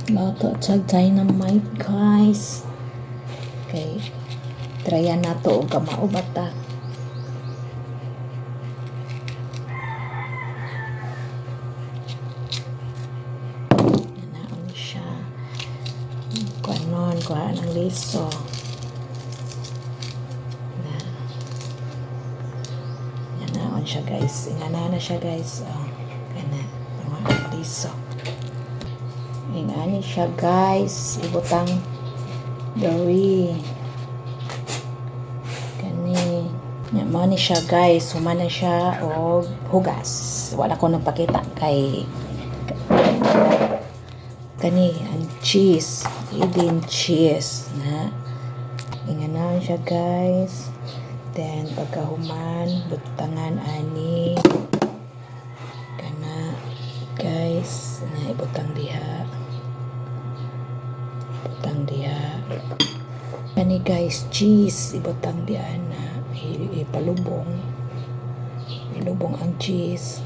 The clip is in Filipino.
Loto sa dynamite, guys. Okay. Tryan na to o gamao bata. Yan siya. Kuanon, kuha ng liso. Yan na siya, guys. Ingana na siya, guys. Oh, kana. Mga liso. Ingani siya, guys. Ibutang gawin. Mo ni siya, guys. Humana siya o hugas. Wala ko nagpakita kay kani ang cheese. Idin cheese na. Inganaw siya, guys. Then pagkahuman butangan ani kana, guys, na ibutang diha. Butang diha. Kani, guys, cheese ibutang diha na. Ipalubong ang cheese.